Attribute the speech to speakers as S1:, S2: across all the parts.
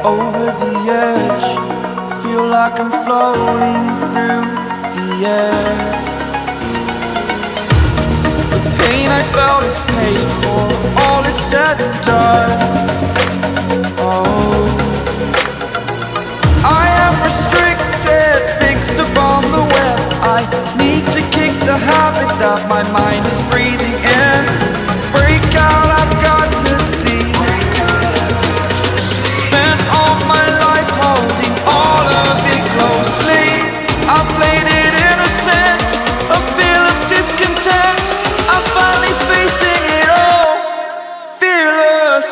S1: Over the edge, feel like I'm floating through the air. The pain I felt is paid for, all is said and done. Oh, I am restricted, fixed upon the web. I need to kick the habit that my mind is breathing in. Break out, I've got to see. Spent all my life holding all of it closely. I played it innocent, a feel of discontent. I'm finally facing it all, fearless.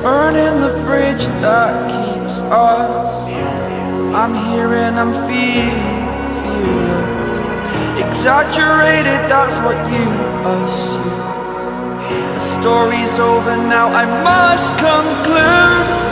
S1: Burning the bridge that keeps us. I'm here and I'm feeling fearless. Exaggerated, that's what you assume. The story's over now, I must conclude.